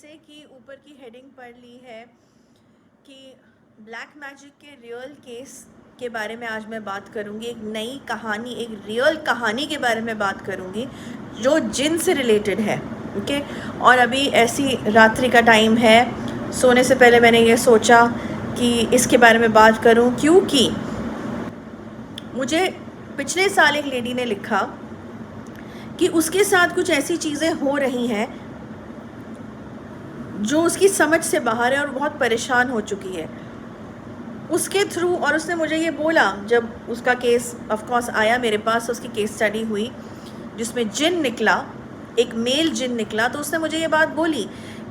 जैसे कि ऊपर की हेडिंग पढ़ ली है कि ब्लैक मैजिक के रियल केस के बारे में आज मैं बात करूंगी। एक नई कहानी, एक रियल कहानी के बारे में बात करूंगी जो जिन से रिलेटेड है। ओके, और अभी ऐसी रात्रि का टाइम है, सोने से पहले मैंने ये सोचा कि इसके बारे में बात करूं, क्योंकि मुझे पिछले साल एक लेडी ने लिखा कि उसके साथ कुछ ऐसी चीज़ें हो रही हैं जो उसकी समझ से बाहर है और बहुत परेशान हो चुकी है उसके थ्रू। और उसने मुझे ये बोला, जब उसका केस ऑफ कोर्स आया मेरे पास, उसकी केस स्टडी हुई जिसमें जिन निकला, एक मेल जिन निकला, तो उसने मुझे ये बात बोली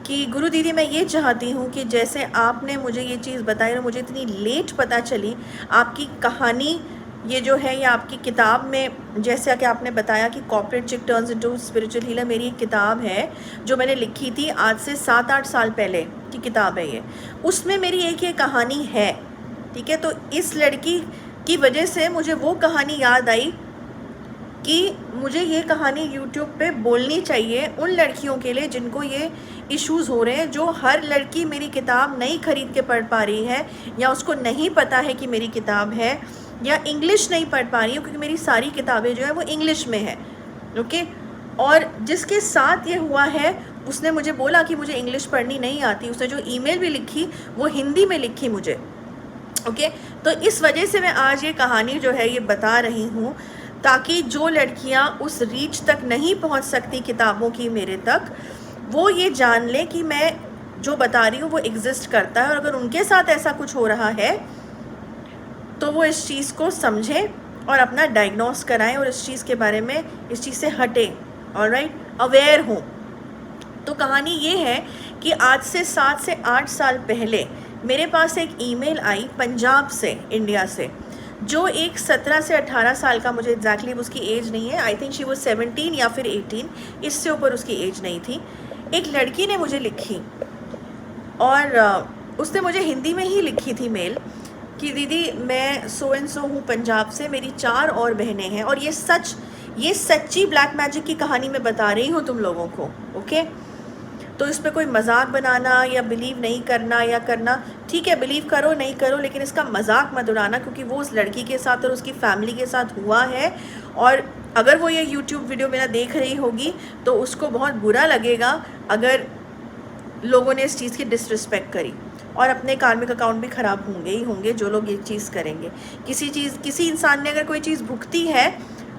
कि गुरु दीदी मैं ये चाहती हूँ कि जैसे आपने मुझे ये चीज़ बताई और मुझे इतनी लेट पता चली, आपकी कहानी ये जो है, या आपकी किताब में जैसा कि आपने बताया कि कॉर्पोरेट चिक टर्न्स इनटू स्पिरिचुअल हीलर, मेरी एक किताब है जो मैंने लिखी थी आज से 7-8 साल पहले की किताब है ये, उसमें मेरी एक ये कहानी है। ठीक है, तो इस लड़की की वजह से मुझे वो कहानी याद आई कि मुझे ये कहानी YouTube पे बोलनी चाहिए उन लड़कियों के लिए जिनको ये इश्यूज़ हो रहे हैं, जो हर लड़की मेरी किताब नहीं ख़रीद के पढ़ पा रही है, या उसको नहीं पता है कि मेरी किताब है, या इंग्लिश नहीं पढ़ पा रही है, क्योंकि मेरी सारी किताबें जो है वो इंग्लिश में है। ओके, और जिसके साथ ये हुआ है उसने मुझे बोला कि मुझे इंग्लिश पढ़नी नहीं आती, उसने जो ईमेल भी लिखी वो हिंदी में लिखी मुझे। ओके, तो इस वजह से मैं आज ये कहानी जो है ये बता रही हूँ, ताकि जो लड़कियाँ उस रीच तक नहीं पहुँच सकती किताबों की मेरे तक, वो ये जान लें कि मैं जो बता रही हूँ वो एग्जिस्ट करता है, और अगर उनके साथ ऐसा कुछ हो रहा है तो वो इस चीज़ को समझें और अपना डायग्नोस कराएं और इस चीज़ के बारे में, इस चीज़ से हटें, ऑलराइट, अवेयर हों। तो कहानी ये है कि आज से 7 से 8 साल पहले मेरे पास एक ईमेल आई पंजाब से, इंडिया से, जो एक 17 से 18 साल का, मुझे एग्जैक्टली उसकी एज नहीं है, आई थिंक शी वो 17 या फिर 18, इससे ऊपर उसकी एज नहीं थी। एक लड़की ने मुझे लिखी और उसने मुझे हिंदी में ही लिखी थी मेल कि दीदी मैं सो एंड सो हूँ पंजाब से, मेरी 4 और बहनें हैं, और ये सच्ची ब्लैक मैजिक की कहानी मैं बता रही हूँ तुम लोगों को। ओके, तो इस पर कोई मजाक बनाना या बिलीव नहीं करना या करना, ठीक है, बिलीव करो नहीं करो, लेकिन इसका मजाक मत उड़ाना, क्योंकि वो उस लड़की के साथ और उसकी फैमिली के साथ हुआ है। और अगर वो ये YouTube वीडियो मेरा देख रही होगी तो उसको बहुत बुरा लगेगा अगर लोगों ने इस चीज़ की डिसरिस्पेक्ट करी, और अपने कार्मिक अकाउंट भी ख़राब होंगे ही होंगे जो लोग ये चीज़ करेंगे। किसी इंसान ने अगर कोई चीज़ भुगती है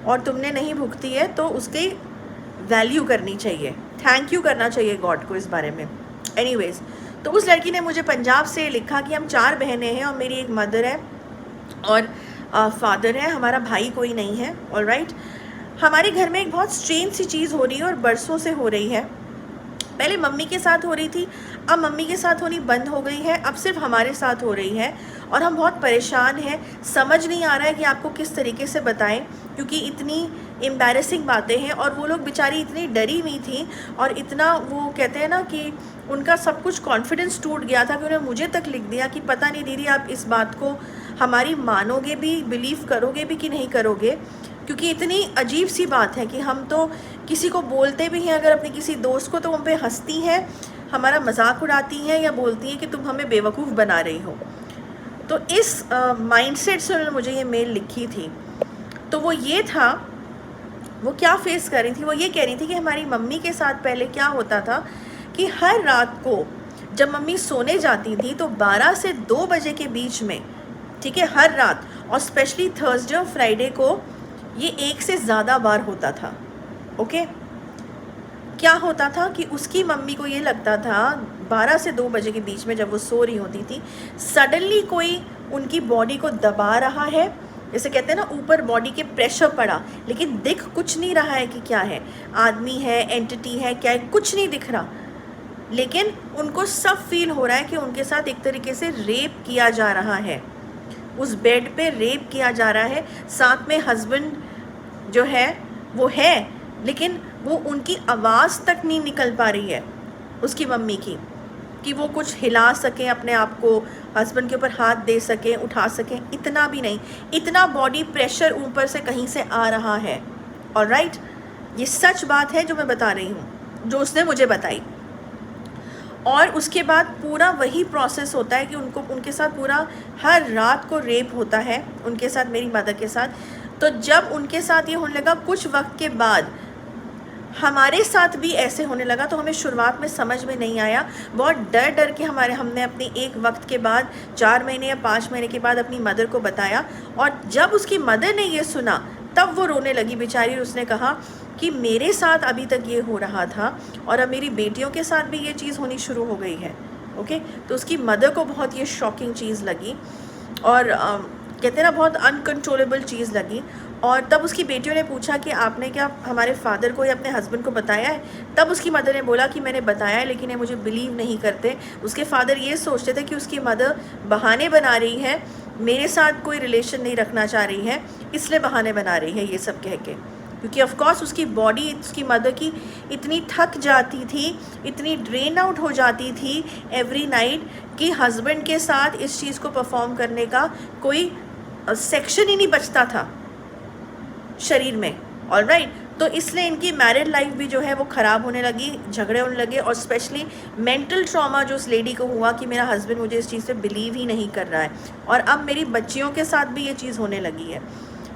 और तुमने नहीं भुगती है तो उसकी वैल्यू करनी चाहिए, थैंक यू करना चाहिए गॉड को इस बारे में। एनीवेज, तो उस लड़की ने मुझे पंजाब से लिखा कि हम 4 बहनें हैं और मेरी एक मदर है और फादर है, हमारा भाई कोई नहीं है। ऑलराइट, हमारे घर में एक बहुत स्ट्रेंज सी चीज़ हो रही है और बरसों से हो रही है। पहले मम्मी के साथ हो रही थी, अब मम्मी के साथ होनी बंद हो गई है, अब सिर्फ हमारे साथ हो रही है, और हम बहुत परेशान हैं। समझ नहीं आ रहा है कि आपको किस तरीके से बताएं, क्योंकि इतनी एम्बैरेसिंग बातें हैं, और वो लोग बेचारी इतनी डरी हुई थी, और इतना, वो कहते हैं ना कि उनका सब कुछ कॉन्फिडेंस टूट गया था कि उन्होंने मुझे तक लिख दिया कि पता नहीं दीदी आप इस बात को हमारी मानोगे भी, बिलीव करोगे भी कि नहीं करोगे, क्योंकि इतनी अजीब सी बात है कि हम तो किसी को बोलते भी हैं अगर अपने किसी दोस्त को, तो हम पे हंसती हैं, हमारा मजाक उड़ाती हैं या बोलती हैं कि तुम हमें बेवकूफ़ बना रही हो। तो इस माइंडसेट से उन्होंने मुझे ये मेल लिखी थी। तो वो ये था, वो क्या फेस कर रही थी, वो ये कह रही थी कि हमारी मम्मी के साथ पहले क्या होता था कि हर रात को जब मम्मी सोने जाती थी तो 12 से 2 बजे के बीच में, ठीक है, हर रात, और स्पेशली थर्सडे और फ्राइडे को ये 1 से ज़्यादा बार होता था। ओके, क्या होता था कि उसकी मम्मी को ये लगता था 12 से 2 बजे के बीच में जब वो सो रही होती थी, सडनली कोई उनकी बॉडी को दबा रहा है, जैसे कहते हैं ना ऊपर बॉडी के प्रेशर पड़ा, लेकिन दिख कुछ नहीं रहा है कि क्या है, आदमी है, एंटिटी है, क्या है, कुछ नहीं दिख रहा, लेकिन उनको सब फील हो रहा है कि उनके साथ एक तरीके से रेप किया जा रहा है, उस बेड पे रेप किया जा रहा है। साथ में हस्बैंड जो है वो है, लेकिन वो उनकी आवाज़ तक नहीं निकल पा रही है उसकी मम्मी की, कि वो कुछ हिला सकें अपने आप को, हस्बैंड के ऊपर हाथ दे सकें, उठा सकें, इतना भी नहीं, इतना बॉडी प्रेशर ऊपर से कहीं से आ रहा है। ऑलराइट, ये सच बात है जो मैं बता रही हूँ, जो उसने मुझे बताई। और उसके बाद पूरा वही प्रोसेस होता है कि उनके साथ पूरा हर रात को रेप होता है उनके साथ, मेरी मदर के साथ। तो जब उनके साथ ये होने लगा, कुछ वक्त के बाद हमारे साथ भी ऐसे होने लगा, तो हमें शुरुआत में समझ में नहीं आया। बहुत डर डर के हमने अपनी एक वक्त के बाद 4 महीने या 5 महीने के बाद अपनी मदर को बताया, और जब उसकी मदर ने ये सुना तब वो रोने लगी बेचारी। उसने कहा कि मेरे साथ अभी तक ये हो रहा था और अब मेरी बेटियों के साथ भी ये चीज़ होनी शुरू हो गई है। ओके, तो उसकी मदर को बहुत ये शॉकिंग चीज़ लगी और कहते हैं ना, बहुत अनकंट्रोलेबल चीज़ लगी। और तब उसकी बेटियों ने पूछा कि आपने क्या हमारे फादर को या अपने हस्बैंड को बताया है? तब उसकी मदर ने बोला कि मैंने बताया है, लेकिन ये मुझे बिलीव नहीं करते। उसके फादर ये सोचते थे कि उसकी मदर बहाने बना रही है, मेरे साथ कोई रिलेशन नहीं रखना चाह रही है, इसलिए बहाने बना रही है ये सब कह के। क्योंकि ऑफ कोर्स उसकी बॉडी, उसकी मदर की इतनी थक जाती थी, इतनी ड्रेन आउट हो जाती थी एवरी नाइट कि हस्बैंड के साथ इस चीज़ को परफॉर्म करने का कोई सेक्शन ही नहीं बचता था शरीर में। ऑलराइट, तो इसलिए इनकी मैरिड लाइफ भी जो है वो ख़राब होने लगी, झगड़े होने लगे, और स्पेशली मेंटल ट्रॉमा जो उस लेडी को हुआ कि मेरा हस्बैंड मुझे इस चीज़ से बिलीव ही नहीं कर रहा है, और अब मेरी बच्चियों के साथ भी ये चीज़ होने लगी है।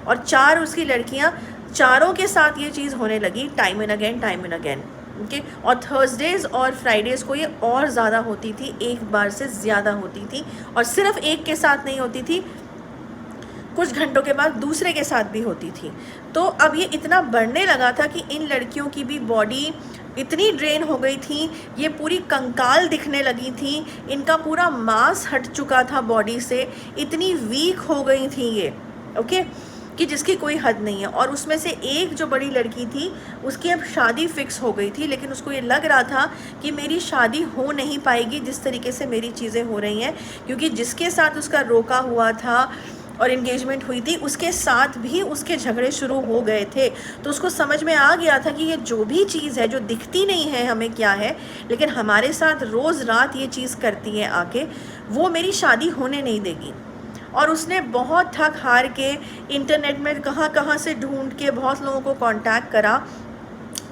और 4 उसकी लड़कियां, चारों के साथ ये चीज़ होने लगी टाइम एंड अगेन। ओके, और थर्सडेज़ और फ्राइडेज़ को ये और ज़्यादा होती थी, एक बार से ज़्यादा होती थी, और सिर्फ एक के साथ नहीं होती थी, कुछ घंटों के बाद दूसरे के साथ भी होती थी। तो अब ये इतना बढ़ने लगा था कि इन लड़कियों की भी बॉडी इतनी ड्रेन हो गई थी, ये पूरी कंकाल दिखने लगी थी, इनका पूरा मांस हट चुका था बॉडी से, इतनी वीक हो गई थी ये। ओके, कि जिसकी कोई हद नहीं है। और उसमें से एक जो बड़ी लड़की थी, उसकी अब शादी फिक्स हो गई थी, लेकिन उसको ये लग रहा था कि मेरी शादी हो नहीं पाएगी जिस तरीके से मेरी चीज़ें हो रही हैं, क्योंकि जिसके साथ उसका रोका हुआ था और एंगेजमेंट हुई थी, उसके साथ भी उसके झगड़े शुरू हो गए थे। तो उसको समझ में आ गया था कि ये जो भी चीज़ है जो दिखती नहीं है हमें क्या है, लेकिन हमारे साथ रोज़ रात ये चीज़ करती है आके, वो मेरी शादी होने नहीं देगी। और उसने बहुत थक हार के इंटरनेट में कहाँ से ढूंढ के बहुत लोगों को कांटेक्ट करा,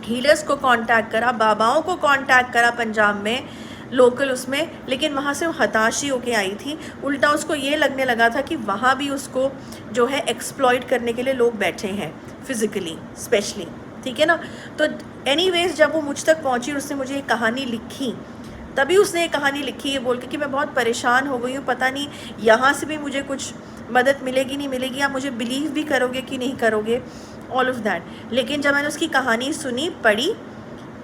हीलर्स को कांटेक्ट करा, बाबाओं को कांटेक्ट करा पंजाब में लोकल उसमें, लेकिन वहाँ से वो हताशी होके आई थी। उल्टा उसको ये लगने लगा था कि वहाँ भी उसको जो है एक्सप्लॉइट करने के लिए लोग बैठे हैं, फिज़िकली स्पेशली, ठीक है ना। तो एनीवेज जब वो मुझ तक पहुँची, उसने मुझे एक कहानी लिखी, तभी उसने एक कहानी लिखी ये बोल के कि मैं बहुत परेशान हो गई हूँ, पता नहीं यहाँ से भी मुझे कुछ मदद मिलेगी नहीं मिलेगी, आप मुझे बिलीव भी करोगे कि नहीं करोगे, ऑल ऑफ दैट। लेकिन जब मैंने उसकी कहानी सुनी, पढ़ी,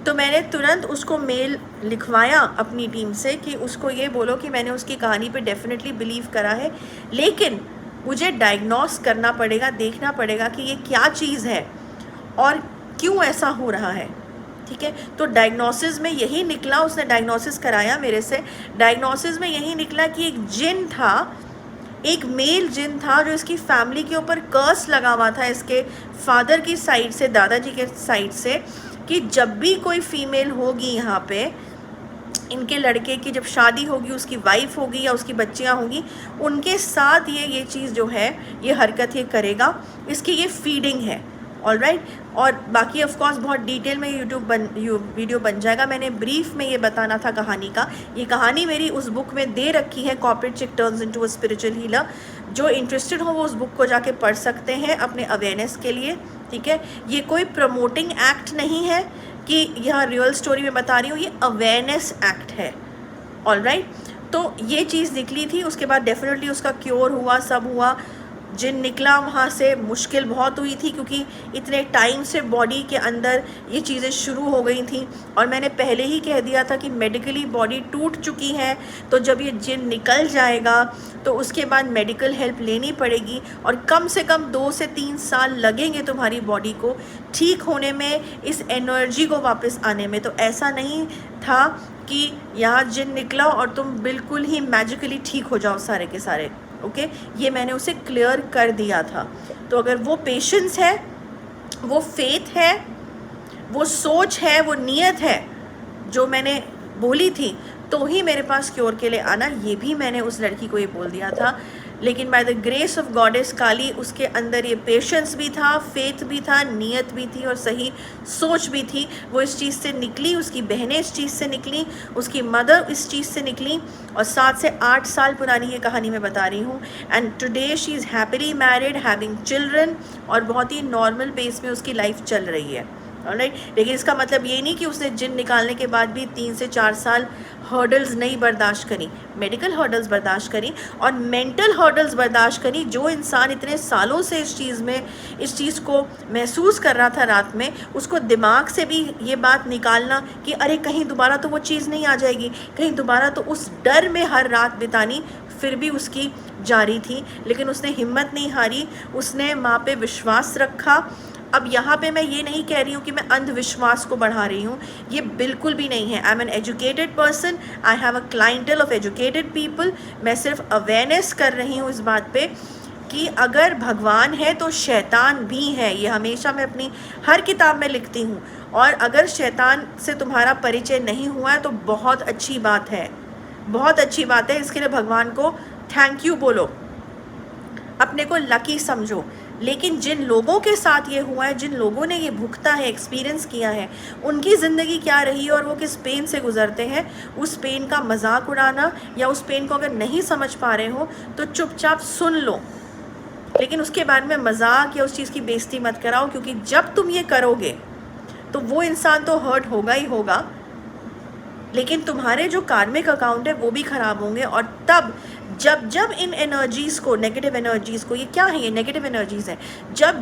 तो मैंने तुरंत उसको मेल लिखवाया अपनी टीम से कि उसको ये बोलो कि मैंने उसकी कहानी पे डेफिनेटली बिलीव करा है, लेकिन मुझे डायग्नोस करना पड़ेगा, देखना पड़ेगा कि ये क्या चीज़ है और क्यों ऐसा हो रहा है, ठीक है। तो डायग्नोसिस में यही निकला, उसने डायग्नोसिस कराया मेरे से, डायग्नोसिस में यही निकला कि एक जिन था, एक मेल जिन था जो इसकी फैमिली के ऊपर कर्स लगा हुआ था, इसके फादर की साइड से, दादाजी के साइड से, कि जब भी कोई फीमेल होगी यहाँ पे, इनके लड़के की जब शादी होगी, उसकी वाइफ होगी या उसकी बच्चियाँ होंगी, उनके साथ ये चीज़ जो है, ये हरकत ये करेगा, इसकी ये फीडिंग है। ऑलराइट, और बाकी ऑफ कोर्स बहुत डिटेल में वीडियो बन जाएगा। मैंने ब्रीफ में ये बताना था कहानी का। ये कहानी मेरी उस बुक में दे रखी है, कॉर्पोरेट चिक turns into a spiritual healer. जो इंटरेस्टेड हो वो उस बुक को जाके पढ़ सकते हैं अपने अवेयरनेस के लिए, ठीक है। ये कोई प्रमोटिंग एक्ट नहीं है कि यहाँ रियल स्टोरी में बता रही हूँ, ये अवेयरनेस एक्ट है। ऑलराइट, तो ये चीज़ निकली थी, उसके बाद डेफिनेटली उसका क्योर हुआ, सब हुआ, जिन निकला वहाँ से। मुश्किल बहुत हुई थी क्योंकि इतने टाइम से बॉडी के अंदर ये चीज़ें शुरू हो गई थी, और मैंने पहले ही कह दिया था कि मेडिकली बॉडी टूट चुकी है, तो जब ये जिन निकल जाएगा तो उसके बाद मेडिकल हेल्प लेनी पड़ेगी, और कम से कम 2 से 3 साल लगेंगे तुम्हारी बॉडी को ठीक होने में, इस एनर्जी को वापस आने में। तो ऐसा नहीं था कि यहाँ जिन निकला और तुम बिल्कुल ही मैजिकली ठीक हो जाओ सारे के सारे। ओके, ये मैंने उसे क्लियर कर दिया था। तो अगर वो पेशेंस है, वो फेथ है, वो सोच है, वो नीयत है जो मैंने बोली थी, तो ही मेरे पास क्योर के लिए आना। ये भी मैंने उस लड़की को ये बोल दिया था। लेकिन by the grace of goddess Kali उसके अंदर ये पेशेंस भी था, फेथ भी था, नीयत भी थी और सही सोच भी थी। वो इस चीज़ से निकली, उसकी बहनें इस चीज़ से निकली, उसकी मदर इस चीज़ से निकली, और 7 से 8 साल पुरानी ये कहानी मैं बता रही हूँ। And today she is happily married, having children, और बहुत ही नॉर्मल पेस में उसकी लाइफ चल रही है। ऑलराइट, लेकिन इसका मतलब ये नहीं कि उसने जिन निकालने के बाद भी 3 से 4 साल हर्डल्स नहीं बर्दाश्त करी, मेडिकल हर्डल्स बर्दाश्त करी और मेंटल हर्डल्स बर्दाश्त करी। जो इंसान इतने सालों से इस चीज़ को महसूस कर रहा था रात में, उसको दिमाग से भी ये बात निकालना कि अरे कहीं दोबारा तो वो चीज़ नहीं आ जाएगी, कहीं दोबारा तो, उस डर में हर रात बितानी फिर भी उसकी जारी थी। लेकिन उसने हिम्मत नहीं हारी, उसने माँ पे विश्वास रखा। अब यहाँ पे मैं ये नहीं कह रही हूँ कि मैं अंधविश्वास को बढ़ा रही हूँ, ये बिल्कुल भी नहीं है। I am an educated person, I have a clientele of educated people. मैं सिर्फ अवेयरनेस कर रही हूँ इस बात पे कि अगर भगवान है तो शैतान भी है। ये हमेशा मैं अपनी हर किताब में लिखती हूँ। और अगर शैतान से तुम्हारा परिचय नहीं हुआ है तो बहुत अच्छी बात है, बहुत अच्छी बात है। इसके लिए भगवान को थैंक यू बोलो, अपने को लकी समझो। लेकिन जिन लोगों के साथ ये हुआ है, जिन लोगों ने ये भुगता है, एक्सपीरियंस किया है, उनकी ज़िंदगी क्या रही है और वो किस पेन से गुजरते हैं, उस पेन का मजाक उड़ाना या उस पेन को अगर नहीं समझ पा रहे हो तो चुपचाप सुन लो, लेकिन उसके बाद में मजाक या उस चीज़ की बेइज्जती मत कराओ, क्योंकि जब तुम ये करोगे तो वो इंसान तो हर्ट होगा ही होगा, लेकिन तुम्हारे जो कार्मिक अकाउंट है वो भी ख़राब होंगे। और तब जब इन एनर्जीज़ को, नेगेटिव एनर्जीज़ को, ये क्या है, ये नेगेटिव एनर्जीज़ हैं,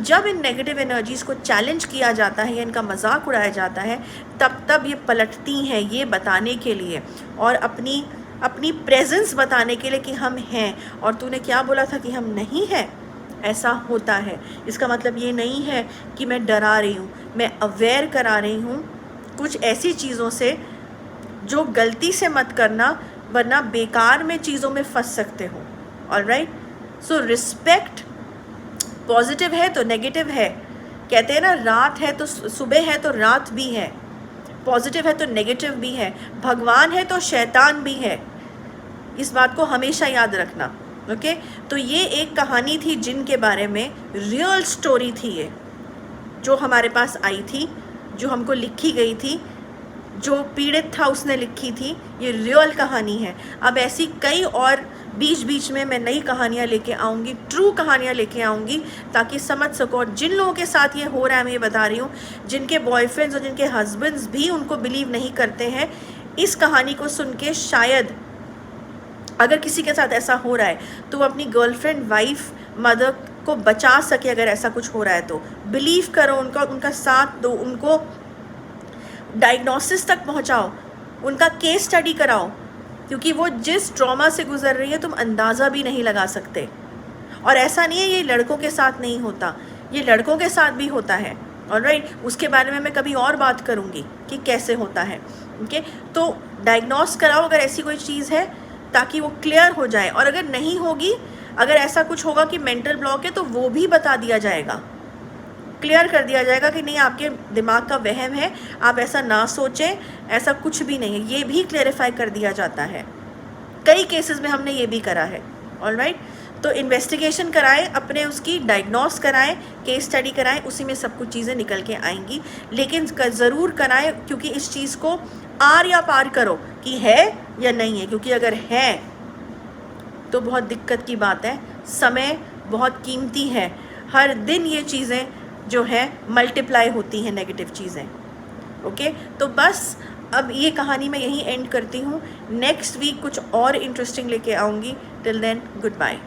जब इन नेगेटिव एनर्जीज़ को चैलेंज किया जाता है या इनका मजाक उड़ाया जाता है, तब ये पलटती हैं, ये बताने के लिए और अपनी प्रेजेंस बताने के लिए कि हम हैं। और तूने क्या बोला था कि हम नहीं हैं, ऐसा होता है। इसका मतलब ये नहीं है कि मैं डरा रही हूँ, मैं अवेयर करा रही हूँ कुछ ऐसी चीज़ों से जो गलती से मत करना, वरना बेकार में चीज़ों में फंस सकते हो। ऑलराइट, सो रिस्पेक्ट, पॉजिटिव है तो नेगेटिव है, कहते हैं ना रात है तो सुबह है तो रात भी है, पॉजिटिव है तो नेगेटिव भी है, भगवान है तो शैतान भी है। इस बात को हमेशा याद रखना। ओके, तो ये एक कहानी थी जिन के बारे में, रियल स्टोरी थी ये, जो हमारे पास आई थी, जो हमको लिखी गई थी, जो पीड़ित था उसने लिखी थी। ये रियल कहानी है। अब ऐसी कई और बीच में मैं नई कहानियाँ लेके आऊँगी, ट्रू कहानियाँ लेके आऊँगी, ताकि समझ सको। और जिन लोगों के साथ ये हो रहा है, मैं ये बता रही हूँ, जिनके बॉयफ्रेंड्स और जिनके हस्बैंड्स भी उनको बिलीव नहीं करते हैं, इस कहानी को सुन के शायद अगर किसी के साथ ऐसा हो रहा है तो वो अपनी गर्लफ्रेंड, वाइफ, मदर को बचा सके। अगर ऐसा कुछ हो रहा है तो बिलीव करो, उनका साथ दो, उनको डायग्नोसिस तक पहुंचाओ, उनका केस स्टडी कराओ, क्योंकि वो जिस ट्रॉमा से गुजर रही है तुम अंदाज़ा भी नहीं लगा सकते। और ऐसा नहीं है ये लड़कों के साथ नहीं होता, ये लड़कों के साथ भी होता है। ऑलराइट, उसके बारे में मैं कभी और बात करूँगी कि कैसे होता है। ओके, तो डायग्नोस कराओ अगर ऐसी कोई चीज़ है, ताकि वो क्लियर हो जाए। और अगर नहीं होगी, अगर ऐसा कुछ होगा कि मेंटल ब्लॉक है, तो वो भी बता दिया जाएगा, क्लियर कर दिया जाएगा कि नहीं, आपके दिमाग का वहम है, आप ऐसा ना सोचें, ऐसा कुछ भी नहीं है, ये भी क्लेरिफाई कर दिया जाता है। कई केसेस में हमने ये भी करा है। ऑलराइट, तो इन्वेस्टिगेशन कराएं, अपने उसकी डायग्नोस कराएं, केस स्टडी कराएं, उसी में सब कुछ चीज़ें निकल के आएंगी। लेकिन ज़रूर कराएं, क्योंकि इस चीज़ को आर या पार करो कि है या नहीं है। क्योंकि अगर है तो बहुत दिक्कत की बात है, समय बहुत कीमती है, हर दिन ये चीज़ें जो है मल्टीप्लाई होती हैं, नेगेटिव चीज़ें। ओके, तो बस अब ये कहानी मैं यहीं एंड करती हूँ। नेक्स्ट वीक कुछ और इंटरेस्टिंग लेके आऊँगी। Till then, good bye.